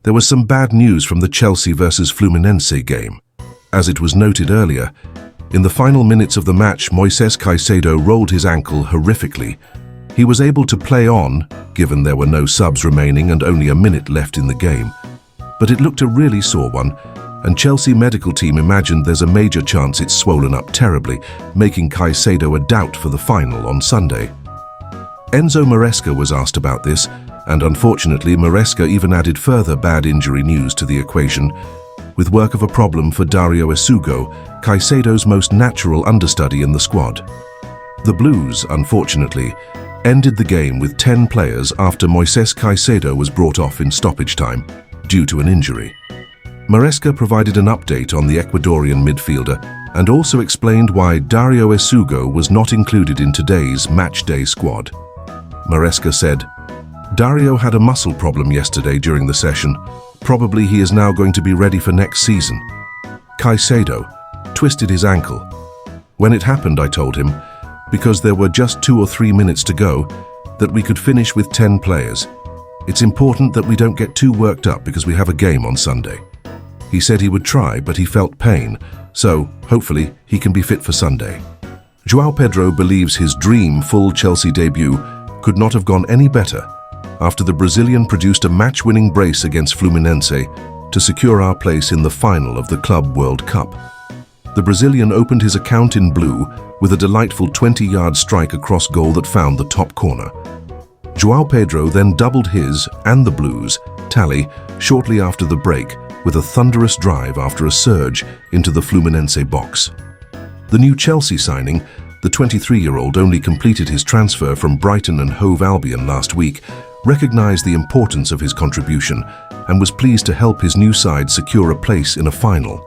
there was some bad news from the Chelsea versus Fluminense game. As it was noted earlier, in the final minutes of the match, Moises Caicedo rolled his ankle horrifically. He was able to play on, given there were no subs remaining and only a minute left in the game. But it looked a really sore one, and Chelsea medical team imagined there's a major chance it's swollen up terribly, making Caicedo a doubt for the final on Sunday. Enzo Maresca was asked about this, and unfortunately Maresca even added further bad injury news to the equation, with work of a problem for Dario Esugo, Caicedo's most natural understudy in the squad. The Blues, unfortunately, ended the game with 10 players after Moises Caicedo was brought off in stoppage time due to an injury. Maresca provided an update on the Ecuadorian midfielder and also explained why Dario Esugo was not included in today's match-day squad. Maresca said, "Dario had a muscle problem yesterday during the session. Probably he is now going to be ready for next season. Caicedo twisted his ankle. When it happened, I told him, because there were just 2 or 3 minutes to go, that we could finish with 10 players. It's important that we don't get too worked up because we have a game on Sunday." He said he would try, but he felt pain, so hopefully he can be fit for Sunday. João Pedro believes his dream full Chelsea debut could not have gone any better after the Brazilian produced a match-winning brace against Fluminense to secure our place in the final of the Club World Cup. The Brazilian opened his account in blue with a delightful 20-yard strike across goal that found the top corner. João Pedro then doubled his and the Blues' tally shortly after the break with a thunderous drive after a surge into the Fluminense box. The new Chelsea signing, the 23-year-old only completed his transfer from Brighton and Hove Albion last week, recognized the importance of his contribution and was pleased to help his new side secure a place in a final.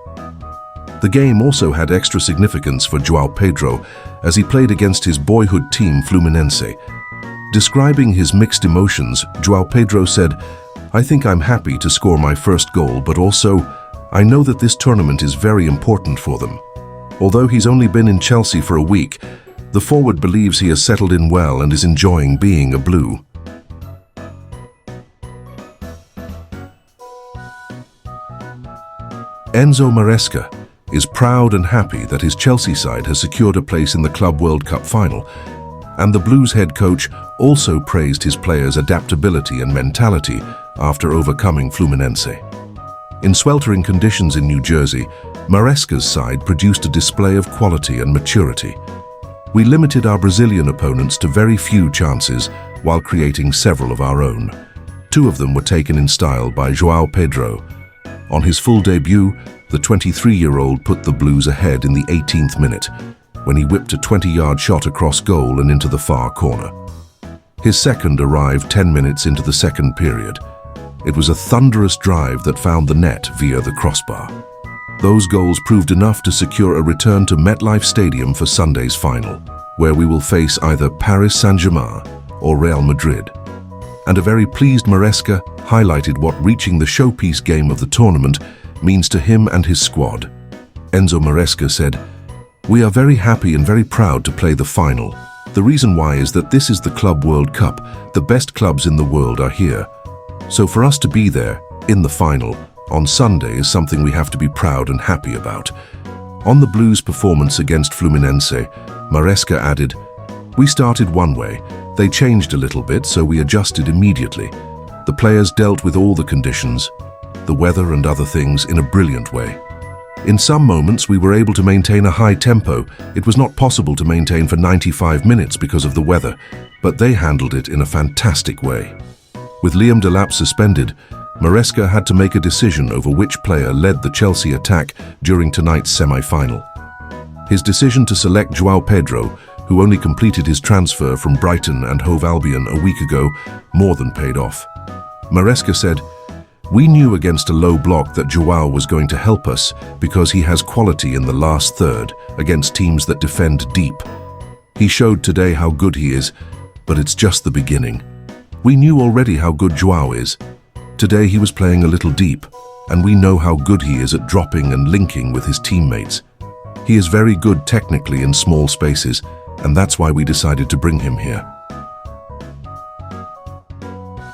The game also had extra significance for João Pedro as he played against his boyhood team Fluminense. Describing his mixed emotions, João Pedro said, "I think I'm happy to score my first goal, but also, I know that this tournament is very important for them." Although he's only been in Chelsea for a week, the forward believes he has settled in well and is enjoying being a Blue. Enzo Maresca is proud and happy that his Chelsea side has secured a place in the Club World Cup final, and the Blues head coach also praised his players' adaptability and mentality after overcoming Fluminense. In sweltering conditions in New Jersey, Maresca's side produced a display of quality and maturity. We limited our Brazilian opponents to very few chances while creating several of our own. 2 of them were taken in style by João Pedro. On his full debut, the 23-year-old put the Blues ahead in the 18th minute, when he whipped a 20-yard shot across goal and into the far corner. His second arrived 10 minutes into the second period. It was a thunderous drive that found the net via the crossbar. Those goals proved enough to secure a return to MetLife Stadium for Sunday's final, where we will face either Paris Saint-Germain or Real Madrid. And a very pleased Maresca highlighted what reaching the showpiece game of the tournament means to him and his squad. Enzo Maresca said, "We are very happy and very proud to play the final. The reason why is that this is the Club World Cup. The best clubs in the world are here. So for us to be there, in the final, on Sunday is something we have to be proud and happy about." On the Blues' performance against Fluminense, Maresca added, "We started one way. They changed a little bit, so we adjusted immediately. The players dealt with all the conditions, the weather and other things in a brilliant way. In some moments, we were able to maintain a high tempo. It was not possible to maintain for 95 minutes because of the weather, but they handled it in a fantastic way." With Liam Delap suspended, Maresca had to make a decision over which player led the Chelsea attack during tonight's semi-final. His decision to select João Pedro, who only completed his transfer from Brighton and Hove Albion a week ago, more than paid off. Maresca said, "We knew against a low block that João was going to help us because he has quality in the last third against teams that defend deep. He showed today how good he is, but it's just the beginning. We knew already how good João is. Today he was playing a little deep, and we know how good he is at dropping and linking with his teammates. He is very good technically in small spaces, and that's why we decided to bring him here."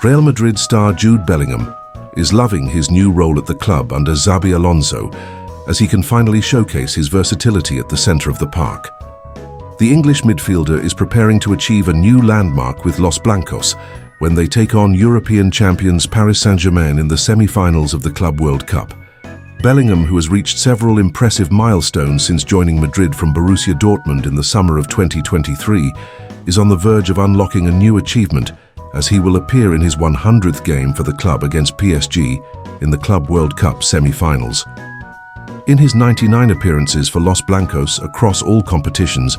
Real Madrid star Jude Bellingham is loving his new role at the club under Xabi Alonso, as he can finally showcase his versatility at the center of the park. The English midfielder is preparing to achieve a new landmark with Los Blancos when they take on European champions Paris Saint-Germain in the semi-finals of the Club World Cup. Bellingham, who has reached several impressive milestones since joining Madrid from Borussia Dortmund in the summer of 2023, is on the verge of unlocking a new achievement as he will appear in his 100th game for the club against PSG in the Club World Cup semi-finals. In his 99 appearances for Los Blancos across all competitions,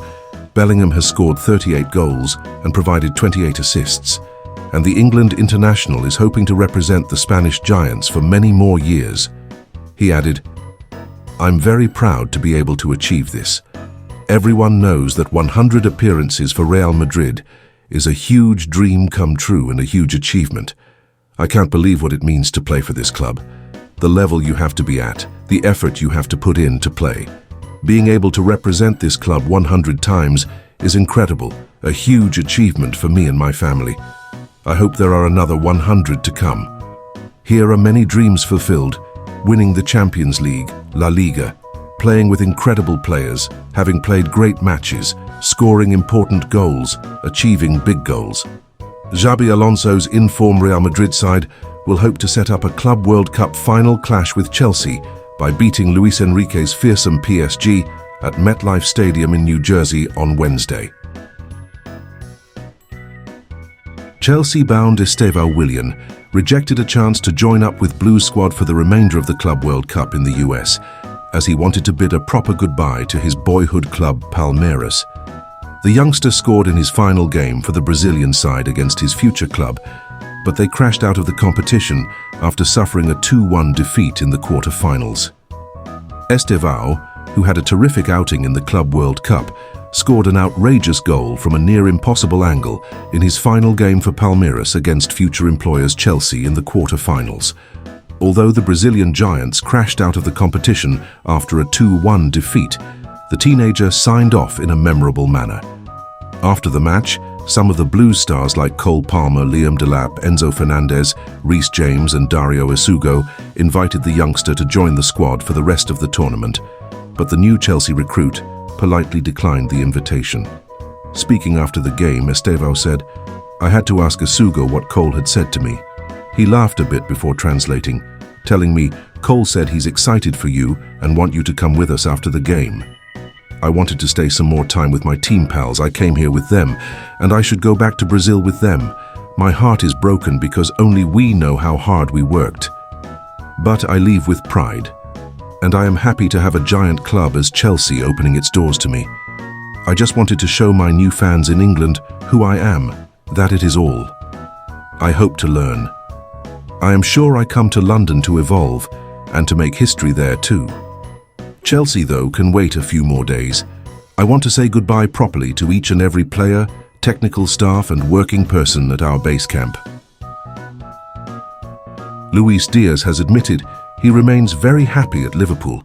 Bellingham has scored 38 goals and provided 28 assists, and the England international is hoping to represent the Spanish Giants for many more years. He added, "I'm very proud to be able to achieve this. Everyone knows that 100 appearances for Real Madrid is a huge dream come true and a huge achievement. I can't believe what it means to play for this club. The level you have to be at, the effort you have to put in to play. Being able to represent this club 100 times is incredible, a huge achievement for me and my family. I hope there are another 100 to come. Here are many dreams fulfilled, winning the Champions League, La Liga, playing with incredible players, having played great matches, scoring important goals, achieving big goals." Xabi Alonso's in-form Real Madrid side will hope to set up a Club World Cup final clash with Chelsea by beating Luis Enrique's fearsome PSG at MetLife Stadium in New Jersey on Wednesday. Chelsea-bound Estevão Willian rejected a chance to join up with Blues squad for the remainder of the Club World Cup in the US, as he wanted to bid a proper goodbye to his boyhood club Palmeiras. The youngster scored in his final game for the Brazilian side against his future club, but they crashed out of the competition after suffering a 2-1 defeat in the quarter-finals. Estevão, who had a terrific outing in the Club World Cup, scored an outrageous goal from a near-impossible angle in his final game for Palmeiras against future employers Chelsea in the quarter-finals. Although the Brazilian Giants crashed out of the competition after a 2-1 defeat, the teenager signed off in a memorable manner. After the match, some of the Blues stars like Cole Palmer, Liam Delap, Enzo Fernandez, Reece James and Dario Isugo invited the youngster to join the squad for the rest of the tournament, but the new Chelsea recruit politely declined the invitation. Speaking after the game, Estevão said, "I had to ask Isugo what Cole had said to me. He laughed a bit before translating, telling me, 'Cole said he's excited for you and want you to come with us after the game.' I wanted to stay some more time with my team pals. I came here with them, and I should go back to Brazil with them. My heart is broken because only we know how hard we worked. But I leave with pride, and I am happy to have a giant club as Chelsea opening its doors to me. I just wanted to show my new fans in England who I am, that it is all. I hope to learn. I am sure I come to London to evolve and to make history there too. Chelsea, though, can wait a few more days. I want to say goodbye properly to each and every player, technical staff and working person at our base camp." Luis Diaz has admitted he remains very happy at Liverpool,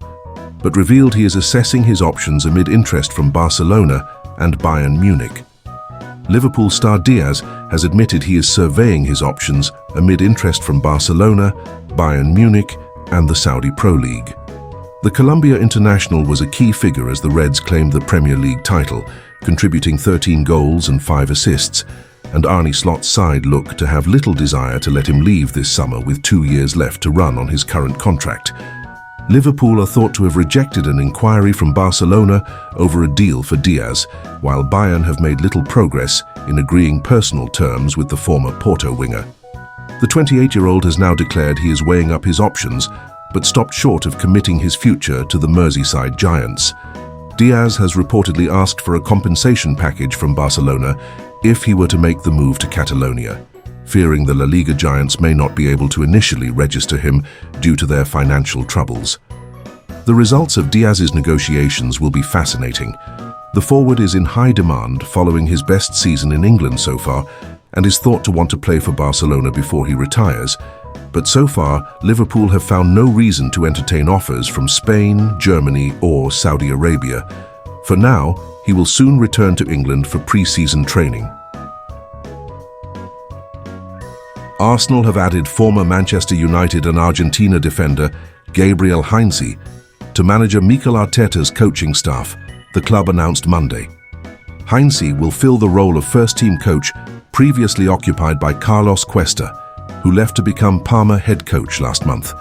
but revealed he is assessing his options amid interest from Barcelona and Bayern Munich. Liverpool star Diaz has admitted he is surveying his options amid interest from Barcelona, Bayern Munich and the Saudi Pro League. The Colombia international was a key figure as the Reds claimed the Premier League title, contributing 13 goals and 5 assists, and Arne Slot's side look to have little desire to let him leave this summer with 2 years left to run on his current contract. Liverpool are thought to have rejected an inquiry from Barcelona over a deal for Diaz, while Bayern have made little progress in agreeing personal terms with the former Porto winger. The 28-year-old has now declared he is weighing up his options, but stopped short of committing his future to the Merseyside Giants. Diaz has reportedly asked for a compensation package from Barcelona if he were to make the move to Catalonia, fearing the La Liga Giants may not be able to initially register him due to their financial troubles. The results of Diaz's negotiations will be fascinating. The forward is in high demand following his best season in England so far and is thought to want to play for Barcelona before he retires. But so far, Liverpool have found no reason to entertain offers from Spain, Germany or Saudi Arabia. For now, he will soon return to England for pre-season training. Arsenal have added former Manchester United and Argentina defender Gabriel Heinze to manager Mikel Arteta's coaching staff, the club announced Monday. Heinze will fill the role of first-team coach previously occupied by Carlos Cuesta, who left to become Parma head coach last month.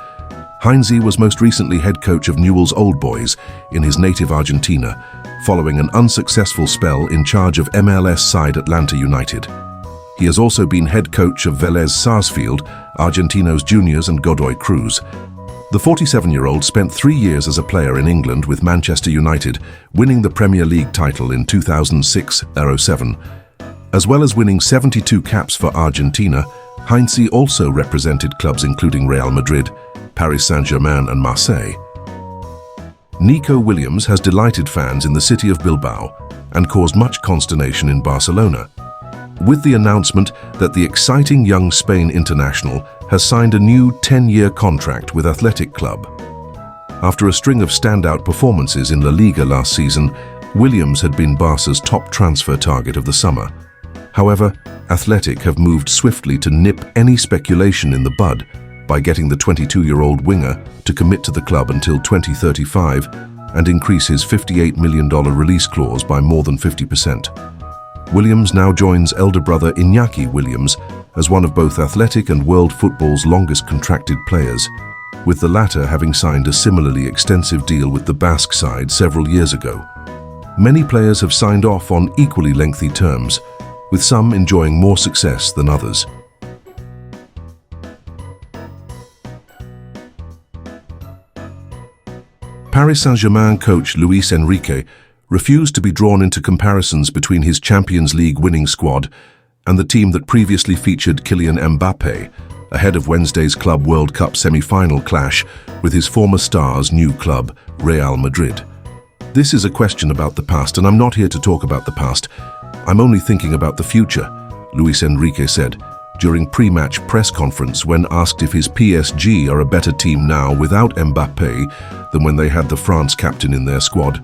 Heinze was most recently head coach of Newell's Old Boys in his native Argentina, following an unsuccessful spell in charge of MLS side Atlanta United. He has also been head coach of Vélez Sarsfield, Argentinos Juniors and Godoy Cruz. The 47-year-old spent 3 years as a player in England with Manchester United, winning the Premier League title in 2006-07. As well as winning 72 caps for Argentina, Heinze also represented clubs including Real Madrid, Paris Saint-Germain and Marseille. Nico Williams has delighted fans in the city of Bilbao and caused much consternation in Barcelona, with the announcement that the exciting young Spain international has signed a new 10-year contract with Athletic Club. After a string of standout performances in La Liga last season, Williams had been Barca's top transfer target of the summer. However, Athletic have moved swiftly to nip any speculation in the bud by getting the 22-year-old winger to commit to the club until 2035 and increase his $58 million release clause by more than 50%. Williams now joins elder brother Iñaki Williams as one of both Athletic and world football's longest contracted players, with the latter having signed a similarly extensive deal with the Basque side several years ago. Many players have signed off on equally lengthy terms, with some enjoying more success than others. Paris Saint-Germain coach Luis Enrique refused to be drawn into comparisons between his Champions League winning squad and the team that previously featured Kylian Mbappé, ahead of Wednesday's Club World Cup semi-final clash with his former star's new club, Real Madrid. This is a question about the past, and I'm not here to talk about the past. I'm only thinking about the future, Luis Enrique said during pre-match press conference when asked if his PSG are a better team now without Mbappé than when they had the France captain in their squad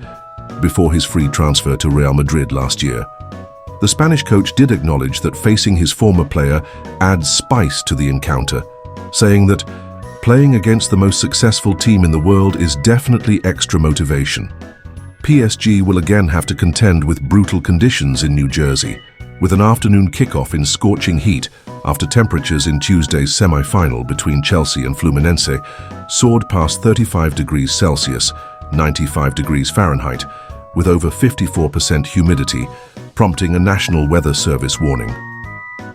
before his free transfer to Real Madrid last year. The Spanish coach did acknowledge that facing his former player adds spice to the encounter, saying that playing against the most successful team in the world is definitely extra motivation. PSG will again have to contend with brutal conditions in New Jersey, with an afternoon kickoff in scorching heat after temperatures in Tuesday's semi-final between Chelsea and Fluminense soared past 35 degrees Celsius, 95 degrees Fahrenheit, with over 54% humidity, prompting a National Weather Service warning.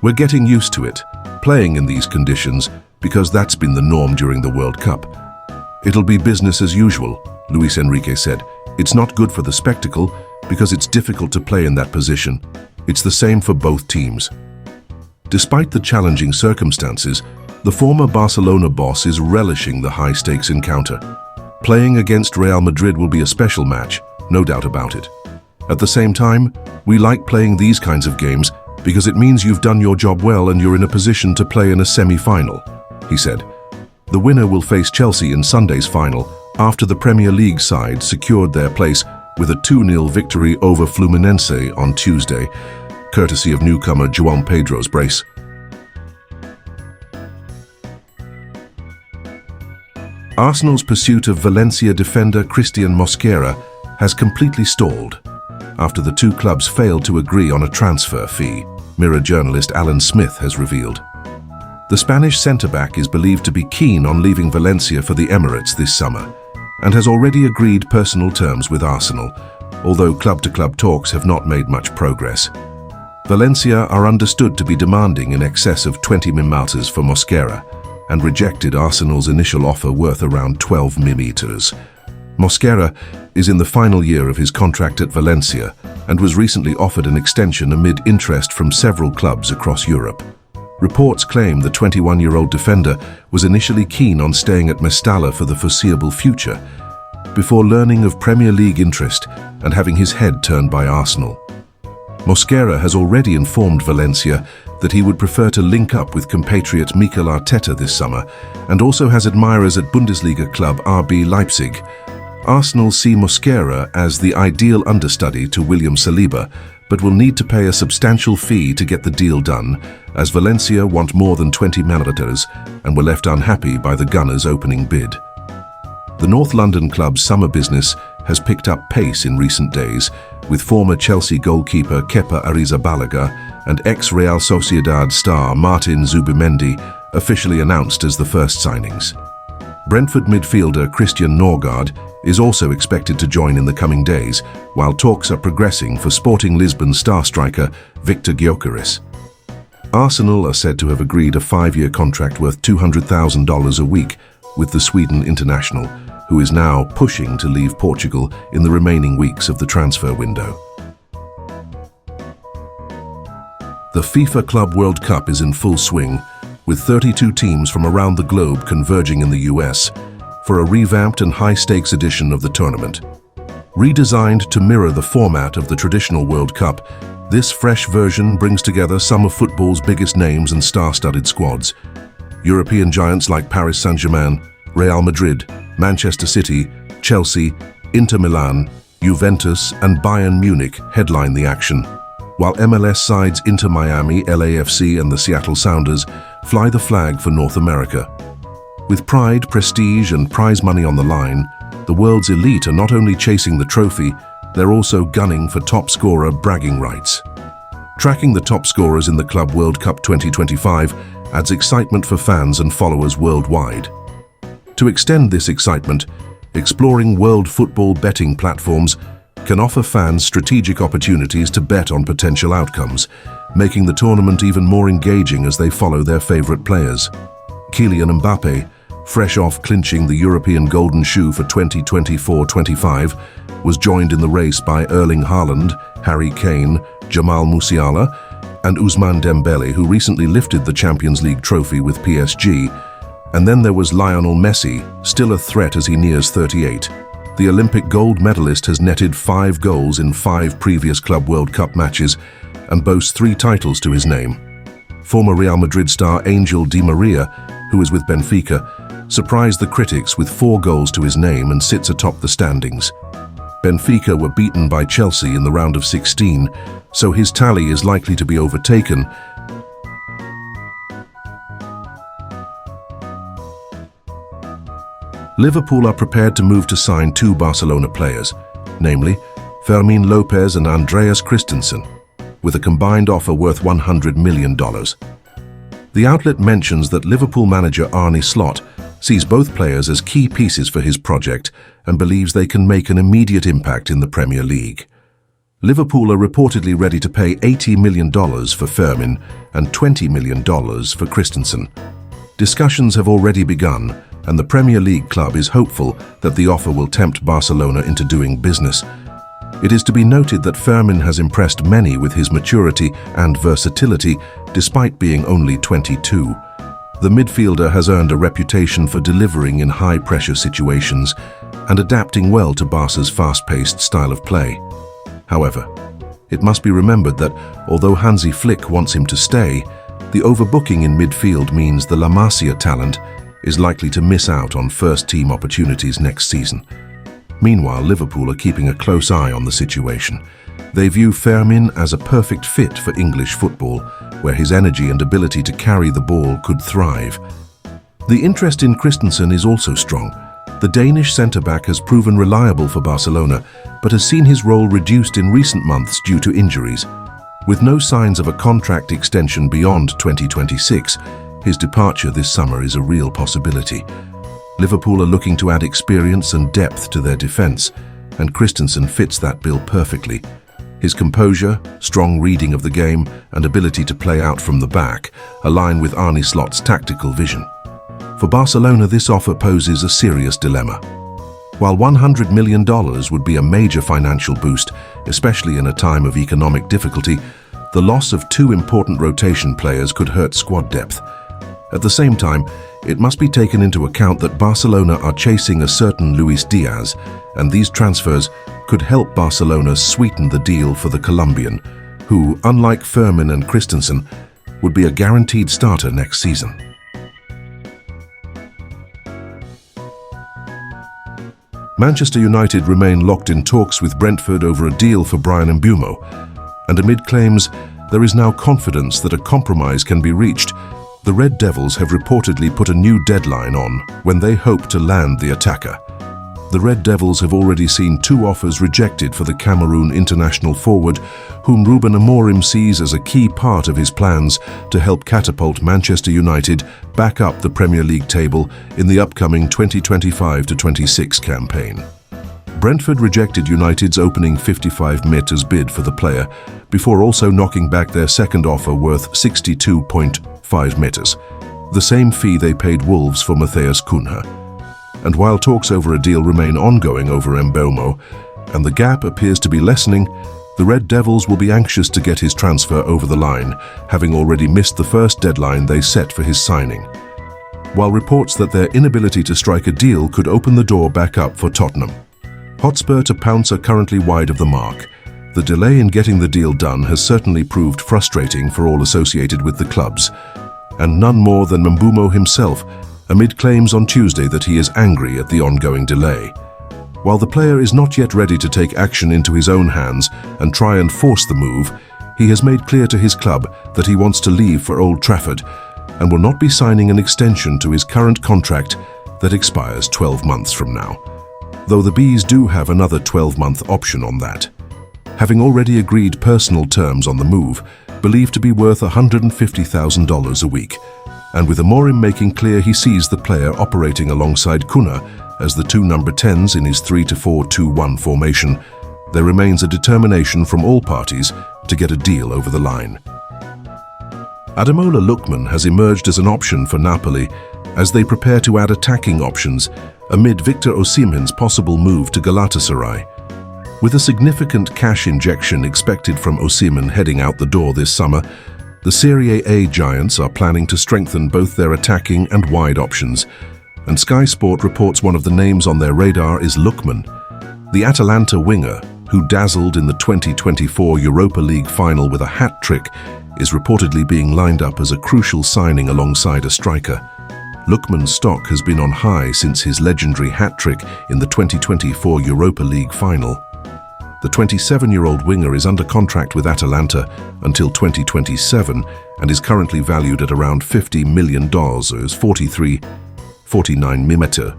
We're getting used to it, playing in these conditions, because that's been the norm during the World Cup. It'll be business as usual, Luis Enrique said. It's not good for the spectacle, because it's difficult to play in that position. It's the same for both teams. Despite the challenging circumstances, the former Barcelona boss is relishing the high-stakes encounter. Playing against Real Madrid will be a special match, no doubt about it. At the same time, we like playing these kinds of games because it means you've done your job well and you're in a position to play in a semi-final, he said. The winner will face Chelsea in Sunday's final after the Premier League side secured their place with a 2-0 victory over Fluminense on Tuesday, courtesy of newcomer João Pedro's brace. Arsenal's pursuit of Valencia defender Christian Mosquera has completely stalled after the two clubs failed to agree on a transfer fee, Mirror journalist Alan Smith has revealed. The Spanish centre-back is believed to be keen on leaving Valencia for the Emirates this summer and has already agreed personal terms with Arsenal, although club-to-club talks have not made much progress. Valencia are understood to be demanding in excess of 20 millimeters for Mosquera and rejected Arsenal's initial offer worth around 12 millimeters. Mosquera is in the final year of his contract at Valencia and was recently offered an extension amid interest from several clubs across Europe. Reports claim the 21-year-old defender was initially keen on staying at Mestalla for the foreseeable future, before learning of Premier League interest and having his head turned by Arsenal. Mosquera has already informed Valencia that he would prefer to link up with compatriot Mikel Arteta this summer and also has admirers at Bundesliga club RB Leipzig. Arsenal see Mosquera as the ideal understudy to William Saliba, but will need to pay a substantial fee to get the deal done, as Valencia want more than 20 million and were left unhappy by the Gunners' opening bid. The North London club's summer business has picked up pace in recent days, with former Chelsea goalkeeper Kepa Arrizabalaga and ex-Real Sociedad star Martin Zubimendi officially announced as the first signings. Brentford midfielder Christian Norgard is also expected to join in the coming days, while talks are progressing for Sporting Lisbon star striker Victor Gyökeres. Arsenal are said to have agreed a 5-year contract worth $200,000 a week with the Sweden international, who is now pushing to leave Portugal in the remaining weeks of the transfer window. The FIFA Club World Cup is in full swing, with 32 teams from around the globe converging in the US for a revamped and high-stakes edition of the tournament. Redesigned to mirror the format of the traditional World Cup, this fresh version brings together some of football's biggest names and star-studded squads. European giants like Paris Saint-Germain, Real Madrid, Manchester City, Chelsea, Inter Milan, Juventus and Bayern Munich headline the action, while MLS sides Inter Miami, LAFC and the Seattle Sounders fly the flag for North America. With pride, prestige and prize money on the line, the world's elite are not only chasing the trophy, they're also gunning for top scorer bragging rights. Tracking the top scorers in the Club World Cup 2025 adds excitement for fans and followers worldwide. To extend this excitement, exploring world football betting platforms can offer fans strategic opportunities to bet on potential outcomes, making the tournament even more engaging as they follow their favorite players. Kylian Mbappe, fresh off clinching the European Golden Shoe for 2024-25, was joined in the race by Erling Haaland, Harry Kane, Jamal Musiala, and Ousmane Dembele, who recently lifted the Champions League trophy with PSG. And then there was Lionel Messi, still a threat as he nears 38. The Olympic gold medalist has netted 5 goals in 5 previous Club World Cup matches and boasts 3 titles to his name. Former Real Madrid star Angel Di Maria, who is with Benfica, surprised the critics with 4 goals to his name and sits atop the standings. Benfica were beaten by Chelsea in the round of 16, so his tally is likely to be overtaken. Liverpool are prepared to move to sign 2 Barcelona players, namely Fermin Lopez and Andreas Christensen, with a combined offer worth $100 million. The outlet mentions that Liverpool manager Arne Slot sees both players as key pieces for his project and believes they can make an immediate impact in the Premier League. Liverpool are reportedly ready to pay $80 million for Fermin and $20 million for Christensen. Discussions have already begun, and the Premier League club is hopeful that the offer will tempt Barcelona into doing business. It is to be noted that Fermin has impressed many with his maturity and versatility, despite being only 22. The midfielder has earned a reputation for delivering in high-pressure situations and adapting well to Barca's fast-paced style of play. However, it must be remembered that although Hansi Flick wants him to stay, the overbooking in midfield means the La Masia talent is likely to miss out on first-team opportunities next season. Meanwhile, Liverpool are keeping a close eye on the situation. They view Fermin as a perfect fit for English football, where his energy and ability to carry the ball could thrive. The interest in Christensen is also strong. The Danish centre-back has proven reliable for Barcelona, but has seen his role reduced in recent months due to injuries. With no signs of a contract extension beyond 2026, his departure this summer is a real possibility. Liverpool are looking to add experience and depth to their defence, and Christensen fits that bill perfectly. His composure, strong reading of the game, and ability to play out from the back align with Arne Slot's tactical vision. For Barcelona, this offer poses a serious dilemma. While $100 million would be a major financial boost, especially in a time of economic difficulty, the loss of 2 important rotation players could hurt squad depth. At the same time, it must be taken into account that Barcelona are chasing a certain Luis Diaz, and these transfers could help Barcelona sweeten the deal for the Colombian, who, unlike Fermin and Christensen, would be a guaranteed starter next season. Manchester United remain locked in talks with Brentford over a deal for Bryan Mbeumo. And amid claims there is now confidence that a compromise can be reached, the Red Devils have reportedly put a new deadline on when they hope to land the attacker. The Red Devils have already seen 2 offers rejected for the Cameroon international forward, whom Ruben Amorim sees as a key part of his plans to help catapult Manchester United back up the Premier League table in the upcoming 2025-26 campaign. Brentford rejected United's opening 55 metres bid for the player, before also knocking back their second offer worth 62.5 metres, the same fee they paid Wolves for Matheus Cunha. And while talks over a deal remain ongoing over Mbeumo, and the gap appears to be lessening, the Red Devils will be anxious to get his transfer over the line, having already missed the first deadline they set for his signing. While reports that their inability to strike a deal could open the door back up for Tottenham. Hotspur to pounce are currently wide of the mark. The delay in getting the deal done has certainly proved frustrating for all associated with the clubs, and none more than Mbeumo himself, amid claims on Tuesday that he is angry at the ongoing delay. While the player is not yet ready to take action into his own hands and try and force the move, he has made clear to his club that he wants to leave for Old Trafford and will not be signing an extension to his current contract that expires 12 months from now, though the Bees do have another 12-month option on that. Having already agreed personal terms on the move, believed to be worth $150,000 a week, and with Amorim making clear he sees the player operating alongside Cunha as the 2 number 10s in his 3-4-2-1 formation, there remains a determination from all parties to get a deal over the line. Ademola Lookman has emerged as an option for Napoli as they prepare to add attacking options amid Victor Osimhen's possible move to Galatasaray. With a significant cash injection expected from Osimhen heading out the door this summer, the Serie A giants are planning to strengthen both their attacking and wide options, and Sky Sport reports one of the names on their radar is Lookman. The Atalanta winger, who dazzled in the 2024 Europa League final with a hat-trick, is reportedly being lined up as a crucial signing alongside a striker. Lookman's stock has been on high since his legendary hat-trick in the 2024 Europa League final. The 27-year-old winger is under contract with Atalanta until 2027 and is currently valued at around $50 million, as 49 millimeter.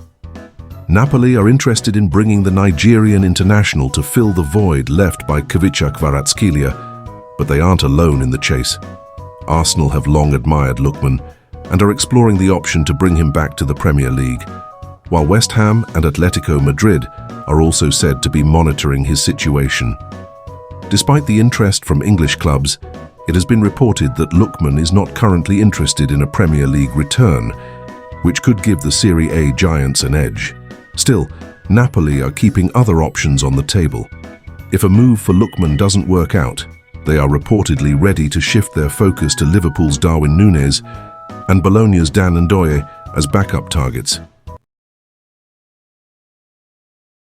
Napoli are interested in bringing the Nigerian international to fill the void left by Kvicha Kvaratskhelia, but they aren't alone in the chase. Arsenal have long admired Lookman and are exploring the option to bring him back to the Premier League, while West Ham and Atletico Madrid are also said to be monitoring his situation. Despite the interest from English clubs, it has been reported that Lookman is not currently interested in a Premier League return, which could give the Serie A giants an edge. Still, Napoli are keeping other options on the table. If a move for Lookman doesn't work out, they are reportedly ready to shift their focus to Liverpool's Darwin Núñez and Bologna's Dan Ndoye as backup targets.